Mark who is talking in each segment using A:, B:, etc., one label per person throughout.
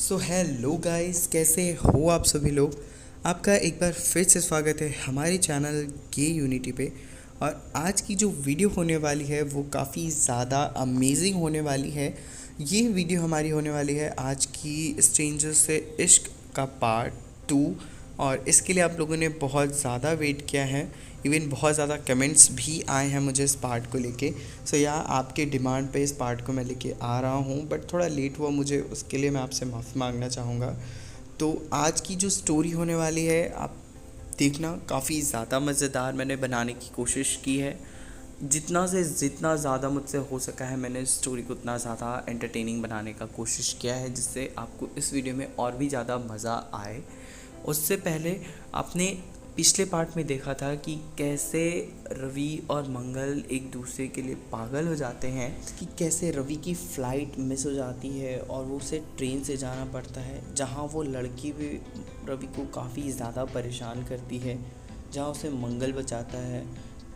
A: So hello guys, कैसे हो आप सभी लोग। आपका एक बार फिर से स्वागत है हमारे चैनल गे यूनिटी पे। और आज की जो वीडियो होने वाली है वो काफ़ी ज़्यादा अमेजिंग होने वाली है। ये वीडियो हमारी होने वाली है आज की स्ट्रेंजर से इश्क का पार्ट 2। और इसके लिए आप लोगों ने बहुत ज़्यादा वेट किया है। इवन बहुत ज़्यादा कमेंट्स भी आए हैं मुझे इस पार्ट को लेके। सो या आपके डिमांड पे इस पार्ट को मैं लेके आ रहा हूँ, बट थोड़ा लेट हुआ मुझे, उसके लिए मैं आपसे माफ़ी मांगना चाहूँगा। तो आज की जो स्टोरी होने वाली है आप देखना, काफ़ी ज़्यादा मज़ेदार मैंने बनाने की कोशिश की है। जितना से जितना ज़्यादा मुझसे हो सका है मैंने इस स्टोरी को उतना ज़्यादा एंटरटेनिंग बनाने का कोशिश किया है, जिससे आपको इस वीडियो में और भी ज़्यादा मज़ा आए। उससे पहले आपने पिछले पार्ट में देखा था कि कैसे रवि और मंगल एक दूसरे के लिए पागल हो जाते हैं, कि कैसे रवि की फ़्लाइट मिस हो जाती है और वो उसे ट्रेन से जाना पड़ता है, जहाँ वो लड़की भी रवि को काफ़ी ज़्यादा परेशान करती है, जहाँ उसे मंगल बचाता है,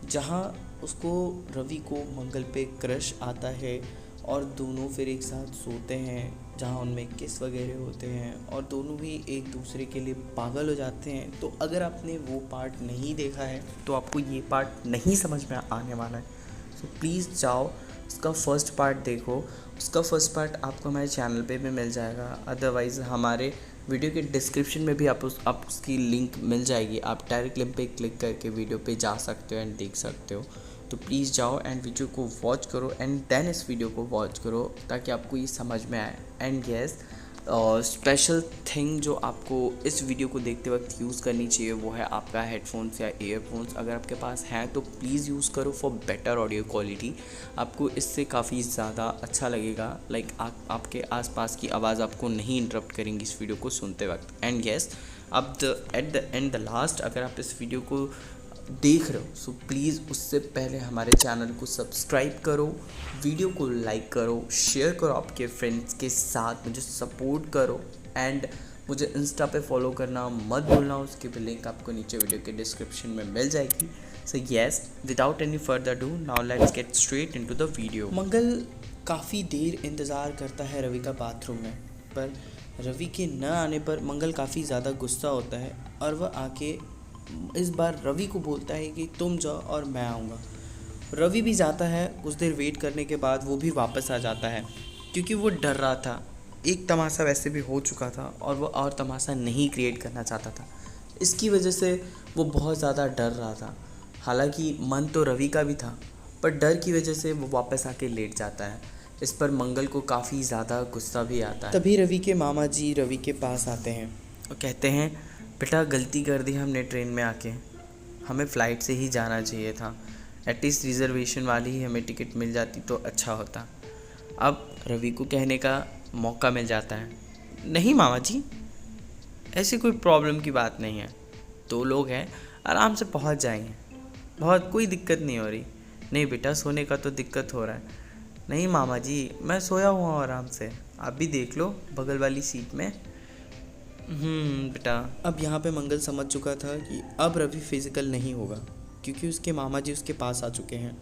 A: जहाँ उसको रवि को मंगल पे क्रश आता है और दोनों फिर एक साथ सोते हैं, जहाँ उनमें किस वगैरह होते हैं और दोनों भी एक दूसरे के लिए पागल हो जाते हैं। तो अगर आपने वो पार्ट नहीं देखा है तो आपको ये पार्ट नहीं समझ में आने वाला है। सो प्लीज़ जाओ उसका फ़र्स्ट पार्ट देखो। उसका फ़र्स्ट पार्ट आपको हमारे चैनल पे भी मिल जाएगा, अदरवाइज़ हमारे वीडियो के डिस्क्रिप्शन में भी आप उसकी लिंक मिल जाएगी। आप डायरेक्ट लिंक पे क्लिक करके वीडियो पे जा सकते हो एंड देख सकते हो। तो प्लीज़ जाओ एंड वीडियो को वॉच करो एंड देन इस वीडियो को वॉच करो, ताकि आपको ये समझ में आए। एंड येस, स्पेशल थिंग जो आपको इस वीडियो को देखते वक्त यूज़ करनी चाहिए वो है आपका हेडफोन्स या ईयरफोन्स। अगर आपके पास हैं तो प्लीज़ यूज़ करो फॉर बेटर ऑडियो क्वालिटी। आपको इससे काफ़ी ज़्यादा अच्छा लगेगा। लाइक आपके आसपास की आवाज़ आपको नहीं इंटरप्ट करेंगी इस वीडियो को सुनते वक्त। एंड येस, अब at the end the last अगर आप इस वीडियो को देख रहे हो सो प्लीज़ उससे पहले हमारे चैनल को सब्सक्राइब करो, वीडियो को लाइक करो, शेयर करो आपके फ्रेंड्स के साथ, मुझे सपोर्ट करो एंड मुझे इंस्टा पे फॉलो करना मत भूलना। उसकी भी लिंक आपको नीचे वीडियो के डिस्क्रिप्शन में मिल जाएगी। So yes, without any further ado now let's get straight into the video. Mangal काफ़ी देर इंतज़ार करता है रवि का बाथरूम में, पर रवि के न आने पर मंगल काफ़ी ज़्यादा गुस्सा होता है और वह आके इस बार रवि को बोलता है कि तुम जाओ और मैं आऊँगा। रवि भी जाता है। कुछ देर वेट करने के बाद वो भी वापस आ जाता है, क्योंकि वो डर रहा था। एक तमाशा वैसे भी हो चुका था और वो और तमाशा नहीं क्रिएट करना चाहता था। इसकी वजह से वो बहुत ज़्यादा डर रहा था। हालांकि मन तो रवि का भी था, पर डर की वजह से वो वापस आके लेट जाता है। इस पर मंगल को काफ़ी ज़्यादा गुस्सा भी आता है। तभी रवि के मामा जी रवि के पास आते हैं और कहते हैं, बेटा गलती कर दी हमने ट्रेन में आके, हमें फ़्लाइट से ही जाना चाहिए था। एटलीस्ट रिज़र्वेशन वाली ही हमें टिकट मिल जाती तो अच्छा होता। अब रवि को कहने का मौका मिल जाता है, नहीं मामा जी, ऐसी कोई प्रॉब्लम की बात नहीं है, 2 लोग हैं, आराम से पहुंच जाएंगे, बहुत कोई दिक्कत नहीं हो रही। नहीं बेटा, सोने का तो दिक्कत हो रहा है। नहीं मामा जी, मैं सोया हुआ हूँ आराम से, आप भी देख लो बगल वाली सीट में। बेटा। अब यहाँ पे मंगल समझ चुका था कि अब रवि फिज़िकल नहीं होगा, क्योंकि उसके मामा जी उसके पास आ चुके हैं।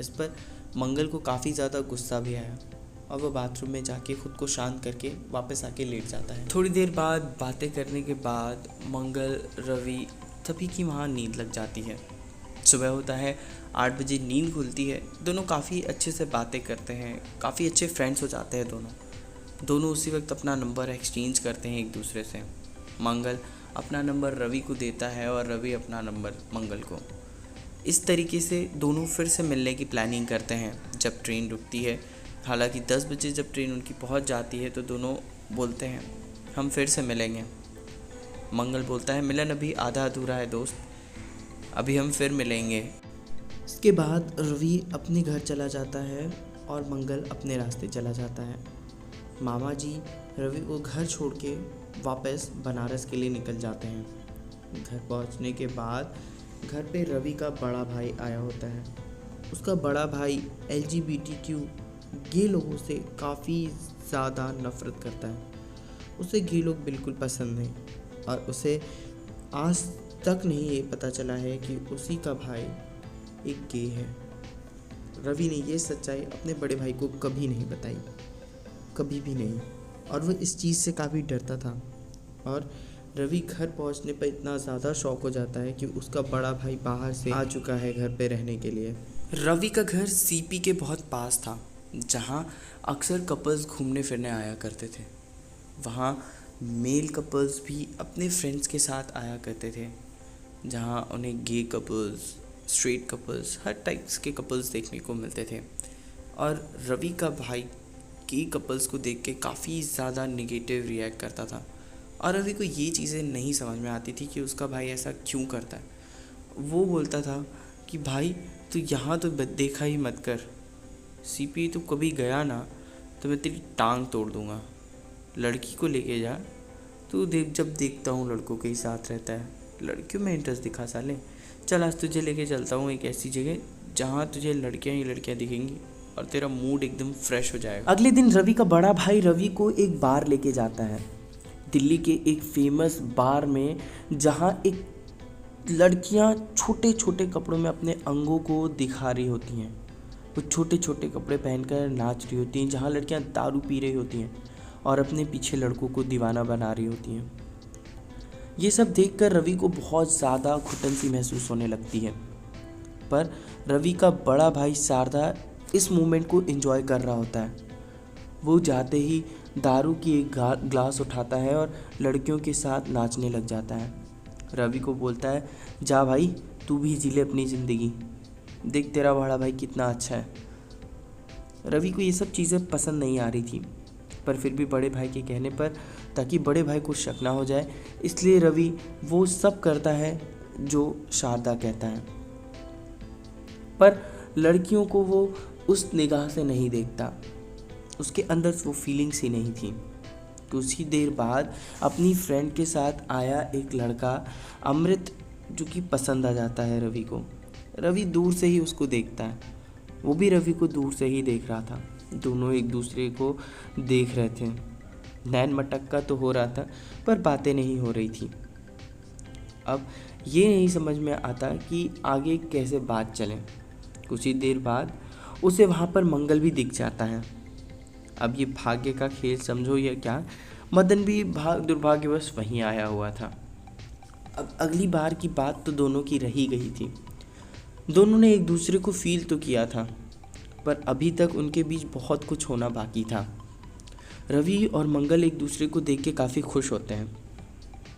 A: इस पर मंगल को काफ़ी ज़्यादा गुस्सा भी आया और वह बाथरूम में जाके खुद को शांत करके वापस आके लेट जाता है। थोड़ी देर बाद बातें करने के बाद मंगल, रवि सभी की वहाँ नींद लग जाती है। सुबह होता है, 8 बजे नींद खुलती है। दोनों काफ़ी अच्छे से बातें करते हैं, काफ़ी अच्छे फ्रेंड्स हो जाते हैं दोनों उसी वक्त अपना नंबर एक्सचेंज करते हैं एक दूसरे से। मंगल अपना नंबर रवि को देता है और रवि अपना नंबर मंगल को। इस तरीके से दोनों फिर से मिलने की प्लानिंग करते हैं जब ट्रेन रुकती है। हालांकि 10 बजे जब ट्रेन उनकी पहुंच जाती है तो दोनों बोलते हैं, हम फिर से मिलेंगे। मंगल बोलता है, मिलन अभी आधा अधूरा है दोस्त, अभी हम फिर मिलेंगे। इसके बाद रवि अपने घर चला जाता है और मंगल अपने रास्ते चला जाता है। मामा जी रवि को घर छोड़ के वापस बनारस के लिए निकल जाते हैं। घर पहुंचने के बाद घर पे रवि का बड़ा भाई आया होता है। उसका बड़ा भाई LGBTQ गे लोगों से काफ़ी ज़्यादा नफ़रत करता है। उसे गे लोग बिल्कुल पसंद नहीं और उसे आज तक नहीं ये पता चला है कि उसी का भाई एक गे है। रवि ने ये सच्चाई अपने बड़े भाई को कभी नहीं बताई, कभी भी नहीं। और वो इस चीज़ से काफ़ी डरता था। और रवि घर पहुंचने पर इतना ज़्यादा शॉक हो जाता है कि उसका बड़ा भाई बाहर से आ चुका है घर पे रहने के लिए। रवि का घर सीपी के बहुत पास था, जहां अक्सर कपल्स घूमने फिरने आया करते थे। वहां मेल कपल्स भी अपने फ्रेंड्स के साथ आया करते थे, जहां उन्हें गे कपल्स, स्ट्रेट कपल्स, हर टाइप्स के कपल्स देखने को मिलते थे। और रवि का भाई गे कपल्स को देख के काफ़ी ज़्यादा निगेटिव रिएक्ट करता था, और रवि को ये चीज़ें नहीं समझ में आती थी कि उसका भाई ऐसा क्यों करता है। वो बोलता था कि भाई तू यहाँ तो देखा ही मत कर, सीपी तू कभी गया ना तो मैं तेरी टांग तोड़ दूँगा, लड़की को लेके जा, तू देख जब देखता हूँ लड़कों के ही साथ रहता है, लड़कियों में इंटरेस्ट दिखा साले, चल आज तुझे लेके चलता हूँ एक ऐसी जगह जहाँ तुझे लड़कियाँ ही लड़कियाँ दिखेंगी और तेरा मूड एकदम फ्रेश हो जाएगा। अगले दिन रवि का बड़ा भाई रवि को एक बार लेके जाता है, दिल्ली के एक फेमस बार में, जहाँ एक लड़कियाँ छोटे छोटे कपड़ों में अपने अंगों को दिखा रही होती हैं। वो छोटे छोटे कपड़े पहनकर नाच रही होती हैं, जहाँ लड़कियाँ दारू पी रही होती हैं और अपने पीछे लड़कों को दीवाना बना रही होती हैं। ये सब देखकर रवि को बहुत ज़्यादा घुटन सी महसूस होने लगती है। पर रवि का बड़ा भाई शारदा इस मोमेंट को एंजॉय कर रहा होता है। वो जाते ही दारू की एक ग्लास उठाता है और लड़कियों के साथ नाचने लग जाता है। रवि को बोलता है, जा भाई तू भी जी ले अपनी ज़िंदगी, देख तेरा बड़ा भाई कितना अच्छा है। रवि को ये सब चीज़ें पसंद नहीं आ रही थी, पर फिर भी बड़े भाई के कहने पर, ताकि बड़े भाई को शक ना हो जाए, इसलिए रवि वो सब करता है जो शारदा कहता है। पर लड़कियों को वो उस निगाह से नहीं देखता, उसके अंदर वो फीलिंग्स ही नहीं थी। कुछ ही देर बाद अपनी फ्रेंड के साथ आया एक लड़का अमृत, जो कि पसंद आ जाता है रवि को। रवि दूर से ही उसको देखता है, वो भी रवि को दूर से ही देख रहा था। दोनों एक दूसरे को देख रहे थे, नैन मटक्का तो हो रहा था पर बातें नहीं हो रही थी। अब ये नहीं समझ में आता कि आगे कैसे बात चले। कुछ ही देर बाद उसे वहाँ पर मंगल भी दिख जाता है। अब ये भाग्य का खेल समझो या क्या, मदन भी दुर्भाग्यवश वहीं आया हुआ था। अब अगली बार की बात तो दोनों की रही गई थी। दोनों ने एक दूसरे को फील तो किया था, पर अभी तक उनके बीच बहुत कुछ होना बाकी था। रवि और मंगल एक दूसरे को देख के काफ़ी खुश होते हैं।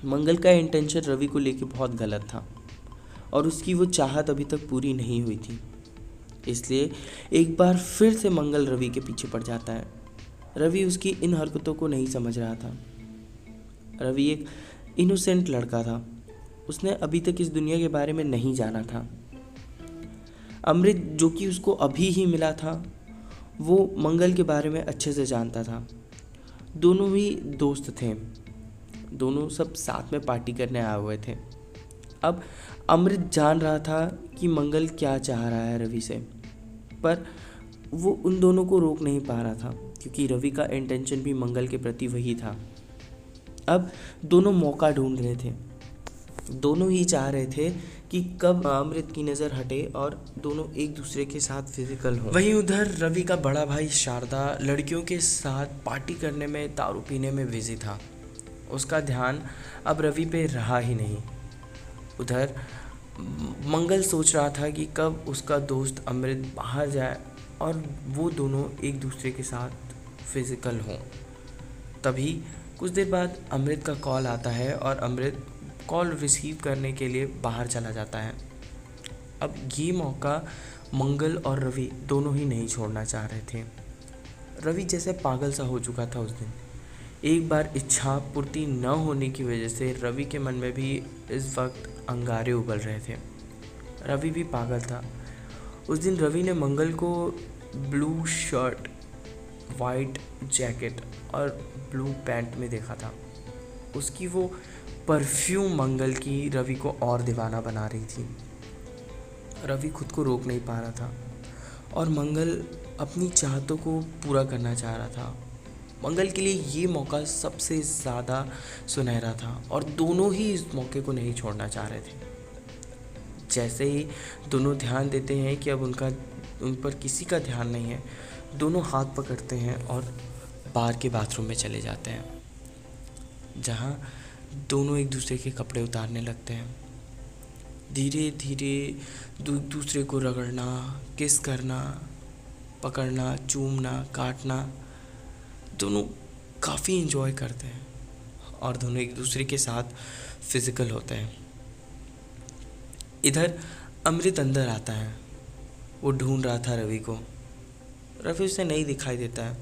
A: मंगल का इंटेंशन रवि को लेके बहुत गलत था और उसकी वो चाहत अभी तक पूरी नहीं हुई थी, इसलिए एक बार फिर से मंगल रवि के पीछे पड़ जाता है। रवि उसकी इन हरकतों को नहीं समझ रहा था। रवि एक इनोसेंट लड़का था, उसने अभी तक इस दुनिया के बारे में नहीं जाना था। अमृत, जो कि उसको अभी ही मिला था, वो मंगल के बारे में अच्छे से जानता था। दोनों ही दोस्त थे, दोनों सब साथ में पार्टी करने आए हुए थे। अब अमृत जान रहा था कि मंगल क्या चाह रहा है रवि से, पर वो उन दोनों को रोक नहीं पा रहा था, क्योंकि रवि का इंटेंशन भी मंगल के प्रति वही था। अब दोनों मौका ढूंढ रहे थे, दोनों ही चाह रहे थे कि कब अमृत की नज़र हटे और दोनों एक दूसरे के साथ फिजिकल हो। वहीं उधर रवि का बड़ा भाई शारदा लड़कियों के साथ पार्टी करने में, दारू पीने में बिजी था। उसका ध्यान अब रवि पे रहा ही नहीं। उधर मंगल सोच रहा था कि कब उसका दोस्त अमृत बाहर जाए और वो दोनों एक दूसरे के साथ फिजिकल हों। तभी कुछ देर बाद अमृत का कॉल आता है और अमृत कॉल रिसीव करने के लिए बाहर चला जाता है। अब ये मौका मंगल और रवि दोनों ही नहीं छोड़ना चाह रहे थे। रवि जैसे पागल सा हो चुका था उस दिन। एक बार इच्छा पूर्ति न होने की वजह से रवि के मन में भी इस वक्त अंगारे उबल रहे थे। रवि भी पागल था। उस दिन रवि ने मंगल को ब्लू शर्ट, वाइट जैकेट और ब्लू पैंट में देखा था। उसकी वो परफ्यूम मंगल की रवि को और दीवाना बना रही थी। रवि खुद को रोक नहीं पा रहा था और मंगल अपनी चाहतों को पूरा करना चाह रहा था। मंगल के लिए ये मौका सबसे ज़्यादा सुनहरा था और दोनों ही इस मौके को नहीं छोड़ना चाह रहे थे। जैसे ही दोनों ध्यान देते हैं कि अब उन पर किसी का ध्यान नहीं है, दोनों हाथ पकड़ते हैं और
B: बाहर के बाथरूम में चले जाते हैं, जहाँ दोनों एक दूसरे के कपड़े उतारने लगते हैं। धीरे धीरे दूसरे को रगड़ना, किस करना, पकड़ना, चूमना, काटना, दोनों काफ़ी इन्जॉय करते हैं और दोनों एक दूसरे के साथ फिज़िकल होते हैं। इधर अमृत अंदर आता है। वो ढूंढ रहा था रवि को। रवि उसे नहीं दिखाई देता है।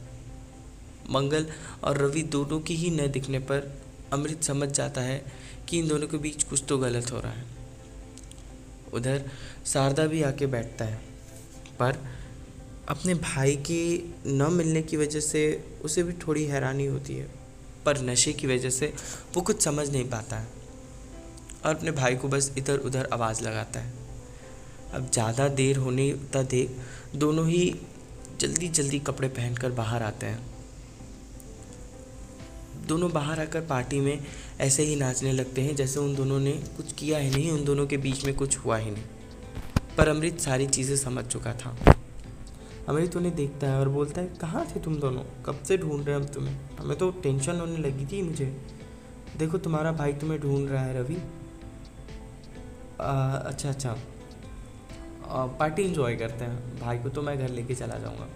B: मंगल और रवि दोनों की ही न दिखने पर अमृत समझ जाता है कि इन दोनों के बीच कुछ तो गलत हो रहा है। उधर शारदा भी आके बैठता है, पर अपने भाई के न मिलने की वजह से उसे भी थोड़ी हैरानी होती है, पर नशे की वजह से वो कुछ समझ नहीं पाता है और अपने भाई को बस इधर उधर आवाज़ लगाता है। अब ज़्यादा देर होने तक देख दोनों ही जल्दी जल्दी कपड़े पहनकर बाहर आते हैं। दोनों बाहर आकर पार्टी में ऐसे ही नाचने लगते हैं जैसे उन दोनों ने कुछ किया ही नहीं, उन दोनों के बीच में कुछ हुआ ही नहीं। पर अमृत सारी चीज़ें समझ चुका था। अमृत उन्हें देखता है और बोलता है, कहाँ थे तुम दोनों? कब से ढूंढ रहे हैं हम तुम्हें? हमें तो टेंशन होने लगी थी मुझे। देखो तुम्हारा भाई तुम्हें ढूंढ रहा है रवि। अच्छा, पार्टी इन्जॉय करते हैं। भाई को तो मैं घर लेके चला जाऊँगा।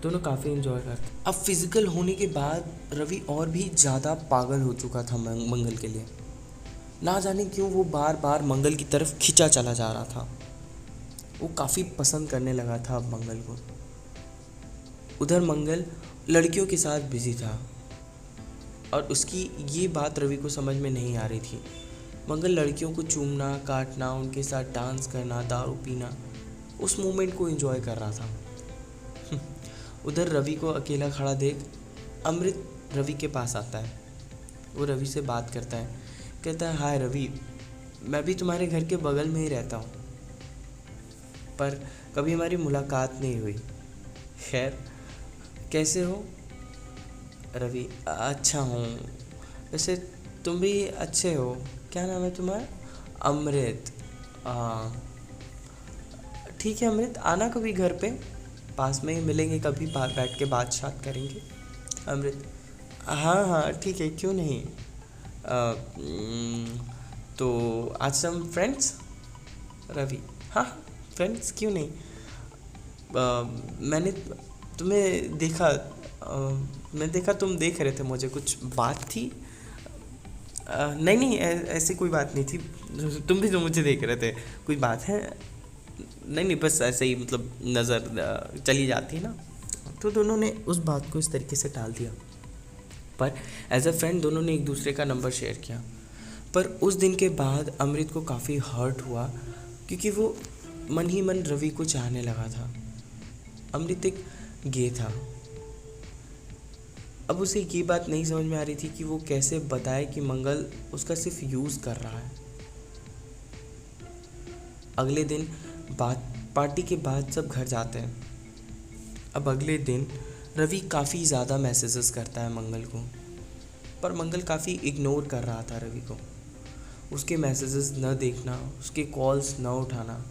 B: दोनों काफ़ी इन्जॉय करते हैं। अब फिज़िकल होने के बाद रवि और भी ज़्यादा पागल हो चुका था मंगल के लिए। ना जाने क्यों वो बार बार मंगल की तरफ खिंचा चला जा रहा था। वो काफ़ी पसंद करने लगा था अब मंगल को। उधर मंगल लड़कियों के साथ बिजी था और उसकी ये बात रवि को समझ में नहीं आ रही थी। मंगल लड़कियों को चूमना, काटना, उनके साथ डांस करना, दारू पीना, उस मोमेंट को एंजॉय कर रहा था। उधर रवि को अकेला खड़ा देख अमृत रवि के पास आता है। वो रवि से बात करता है, कहता है, हाय रवि, मैं भी तुम्हारे घर के बगल में ही रहता हूँ, पर कभी हमारी मुलाकात नहीं हुई। खैर, कैसे हो? रवि, अच्छा हूँ। वैसे तुम भी अच्छे हो। क्या नाम है तुम्हारा? अमृत। ठीक है अमृत, आना कभी घर पे, पास में ही मिलेंगे, कभी बैठ के बात करेंगे। अमृत, हाँ ठीक है, क्यों नहीं। तो आज हम फ्रेंड्स? रवि, हाँ फ्रेंड्स, क्यों नहीं। मैंने तुम्हें देखा, मैं देखा तुम देख रहे थे मुझे, कुछ बात थी? नहीं ऐसी कोई बात नहीं थी। तुम भी तो मुझे देख रहे थे, कोई बात है? नहीं बस ऐसे ही, मतलब नज़र चली जाती है ना। तो दोनों ने उस बात को इस तरीके से टाल दिया। पर एज अ फ्रेंड दोनों ने एक दूसरे का नंबर शेयर किया। पर उस दिन के बाद अमृत को काफ़ी हर्ट हुआ, क्योंकि वो मन ही मन रवि को चाहने लगा था। अमृत एक गे था। अब उसे ये बात नहीं समझ में आ रही थी कि वो कैसे बताए कि मंगल उसका सिर्फ यूज़ कर रहा है। अगले दिन पार्टी के बाद सब घर जाते हैं। अब अगले दिन रवि काफ़ी ज़्यादा मैसेजेस करता है मंगल को, पर मंगल काफ़ी इग्नोर कर रहा था रवि को। उसके मैसेजेस न देखना, उसके कॉल्स न उठाना।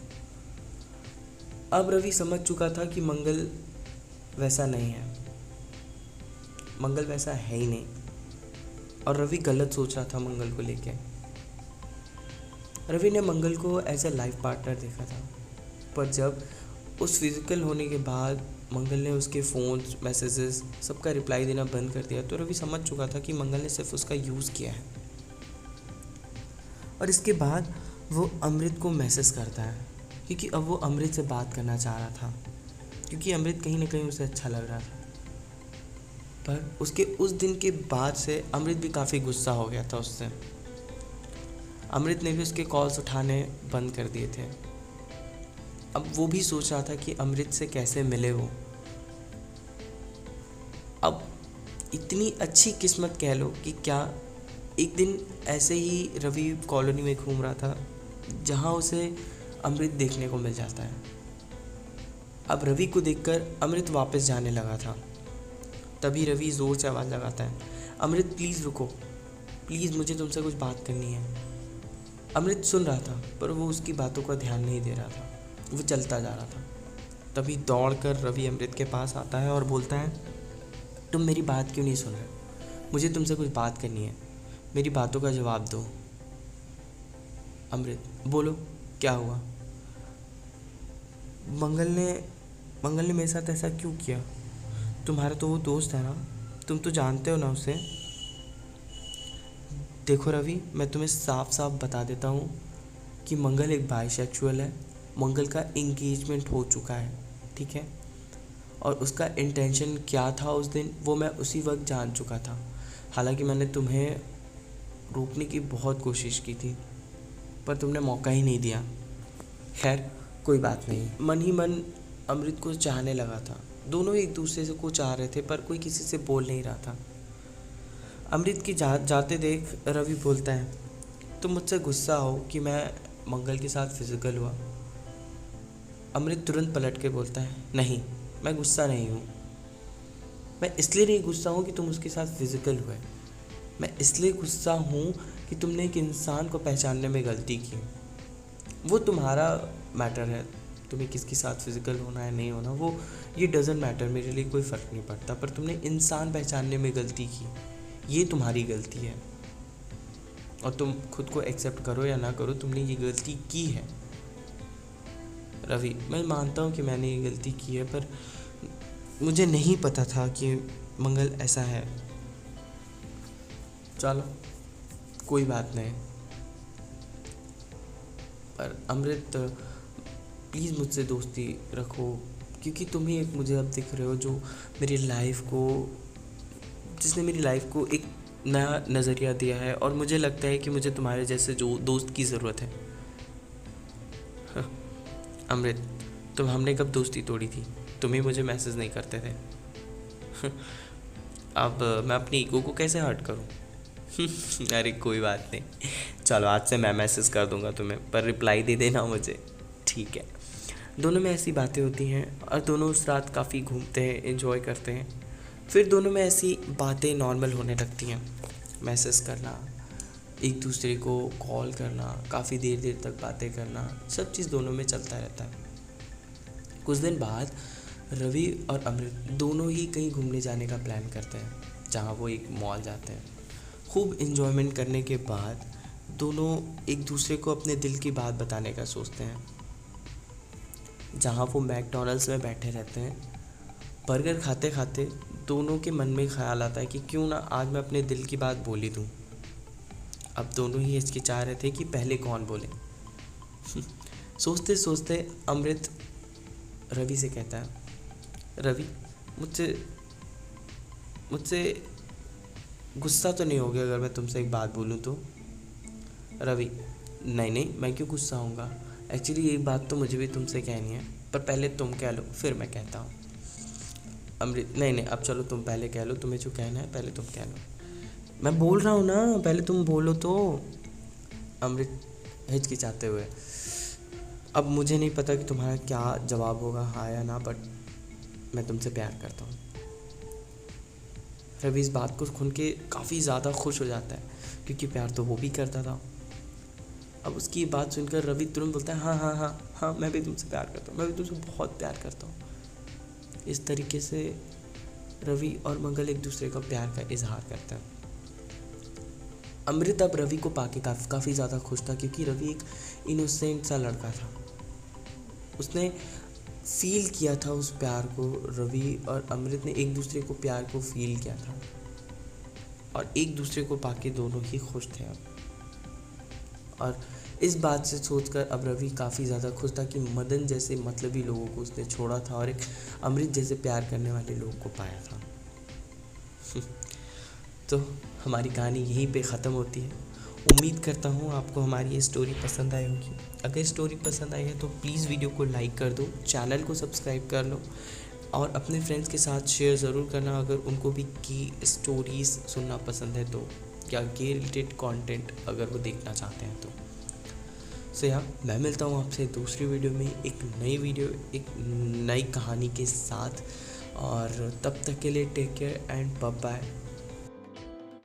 B: अब रवि समझ चुका था कि मंगल वैसा नहीं है, मंगल वैसा है ही नहीं, और रवि गलत सोच रहा था मंगल को लेके। रवि ने मंगल को एज ए लाइफ पार्टनर देखा था, पर जब उस फिज़िकल होने के बाद मंगल ने उसके फ़ोन, मैसेजेस सबका रिप्लाई देना बंद कर दिया, तो रवि समझ चुका था कि मंगल ने सिर्फ उसका यूज़ किया है। और इसके बाद वो अमृत को मैसेज करता है, क्योंकि अब वो अमृत से बात करना चाह रहा था, क्योंकि अमृत कहीं ना कहीं उसे अच्छा लग रहा था। पर उसके उस दिन के बाद से अमृत भी काफ़ी गुस्सा हो गया था उससे। अमृत ने भी उसके कॉल्स उठाने बंद कर दिए थे। अब वो भी सोच रहा था कि अमृत से कैसे मिले वो। अब इतनी अच्छी किस्मत कह लो कि क्या, एक दिन ऐसे ही रवि कॉलोनी में घूम रहा था जहाँ उसे अमृत देखने को मिल जाता है। अब रवि को देखकर अमृत वापस जाने लगा था। तभी रवि ज़ोर से आवाज़ लगाता है, अमृत प्लीज़ रुको, प्लीज़ मुझे तुमसे कुछ बात करनी है। अमृत सुन रहा था, पर वो उसकी बातों का ध्यान नहीं दे रहा था, वो चलता जा रहा था। तभी दौड़कर रवि अमृत के पास आता है और बोलता है, तुम मेरी बात क्यों नहीं सुन रहे? मुझे तुमसे कुछ बात करनी है, मेरी बातों का जवाब दो। अमृत, बोलो क्या हुआ? मंगल ने मेरे साथ ऐसा क्यों किया? तुम्हारा तो वो दोस्त है ना, तुम तो जानते हो ना उसे। देखो रवि, मैं तुम्हें साफ साफ बता देता हूँ कि मंगल एक बाइसेक्सुअल है। मंगल का इंगेजमेंट हो चुका है, ठीक है? और उसका इंटेंशन क्या था उस दिन, वो मैं उसी वक्त जान चुका था। हालांकि मैंने तुम्हें रोकने की बहुत कोशिश की थी, पर तुमने मौका ही नहीं दिया। खैर कोई बात नहीं। मन ही मन अमृत को चाहने लगा था। दोनों एक दूसरे से को चाह रहे थे, पर कोई किसी से बोल नहीं रहा था। अमृत की जाते देख रवि बोलता है, तुम मुझसे गुस्सा हो कि मैं मंगल के साथ फिजिकल हुआ? अमृत तुरंत पलट के बोलता है, नहीं, मैं गुस्सा नहीं हूँ। मैं इसलिए नहीं गुस्सा हूँ कि तुम उसके साथ फिजिकल हुए। मैं इसलिए गुस्सा हूँ कि तुमने एक इंसान को पहचानने में गलती की। वो तुम्हारा मैटर है, तुम्हें किसके साथ फिजिकल होना है नहीं होना, वो ये डजेंट मैटर, मेरे लिए कोई फ़र्क नहीं पड़ता। पर तुमने इंसान पहचानने में गलती की, ये तुम्हारी गलती है। और तुम खुद को एक्सेप्ट करो या ना करो, तुमने ये गलती की है। रवि, मैं मानता हूँ कि मैंने ये गलती की है, पर मुझे नहीं पता था कि मंगल ऐसा है। चलो कोई बात नहीं। पर अमृत, प्लीज़ मुझसे दोस्ती रखो, क्योंकि तुम ही एक मुझे अब दिख रहे हो जो जिसने मेरी लाइफ को एक नया नज़रिया दिया है। और मुझे लगता है कि मुझे तुम्हारे जैसे जो दोस्त की ज़रूरत है। अमृत, हमने कब दोस्ती तोड़ी थी? तुम ही मुझे मैसेज नहीं करते थे। अब मैं अपनी ईगो को कैसे हर्ट करूं? अरे कोई बात नहीं, चलो आज से मैं मैसेज कर दूंगा तुम्हें, पर रिप्लाई दे देना मुझे, ठीक है? दोनों में ऐसी बातें होती हैं और दोनों उस रात काफ़ी घूमते हैं, एंजॉय करते हैं। फिर दोनों में ऐसी बातें नॉर्मल होने लगती हैं। मैसेज करना, एक दूसरे को कॉल करना, काफ़ी देर देर तक बातें करना, सब चीज़ दोनों में चलता रहता है। कुछ दिन बाद रवि और अमृत दोनों ही कहीं घूमने जाने का प्लान करते हैं, जहाँ वो एक मॉल जाते हैं। खूब इन्जॉयमेंट करने के बाद दोनों एक दूसरे को अपने दिल की बात बताने का सोचते हैं। जहाँ वो मैकडॉनल्ड्स में बैठे रहते हैं, बर्गर खाते खाते दोनों के मन में ख्याल आता है कि क्यों ना आज मैं अपने दिल की बात बोल ही दूँ। अब दोनों ही हिचकिचा रहे थे कि पहले कौन बोले। सोचते सोचते अमृत रवि से कहता है, रवि, मुझसे गुस्सा तो नहीं हो गया अगर मैं तुमसे एक बात बोलूँ तो? रवि, नहीं, मैं क्यों गुस्सा होऊंगा? एक्चुअली ये बात तो मुझे भी तुमसे कहनी है, पर पहले तुम कह लो फिर मैं कहता हूँ। अमृत, नहीं, अब चलो तुम पहले कह लो, तुम्हें जो कहना है पहले तुम कह लो। मैं बोल रहा हूँ ना, पहले तुम बोलो तो। अमृत हिचकिचाते हुए, अब मुझे नहीं पता कि तुम्हारा क्या जवाब होगा, हाँ या ना, बट मैं तुमसे प्यार करता हूँ। रवि इस बात को सुन के काफ़ी ज़्यादा खुश हो जाता है, क्योंकि प्यार तो वो भी करता था। अब उसकी बात सुनकर रवि तुरंत बोलता है, हाँ, मैं भी तुमसे प्यार करता हूँ, मैं भी तुमसे बहुत प्यार करता हूँ। इस तरीके से रवि और मंगल एक दूसरे का प्यार का इजहार करता है। अमृत अब रवि को पाके काफ़ी ज़्यादा खुश था, क्योंकि रवि एक इनोसेंट सा लड़का था। उसने फील किया था उस प्यार को। रवि और अमृत ने एक दूसरे को प्यार को फील किया था और एक दूसरे को पाके दोनों ही खुश थे अब। और इस बात से सोचकर अब रवि काफ़ी ज़्यादा खुश था कि मदन जैसे मतलबी लोगों को उसने छोड़ा था और एक अमृत जैसे प्यार करने वाले लोग को पाया था। तो हमारी कहानी यहीं पे ख़त्म होती है। उम्मीद करता हूँ आपको हमारी ये स्टोरी पसंद आई होगी। अगर स्टोरी पसंद आई है तो प्लीज़ वीडियो को लाइक कर दो, चैनल को सब्सक्राइब कर लो और अपने फ्रेंड्स के साथ शेयर ज़रूर करना अगर उनको भी की स्टोरीज़ सुनना पसंद है तो, या गे रिलेटेड कंटेंट अगर वो देखना चाहते हैं तो। मैं मिलता हूँ आपसे दूसरी वीडियो में, एक नई कहानी के साथ। और तब तक के लिए take care and bye bye.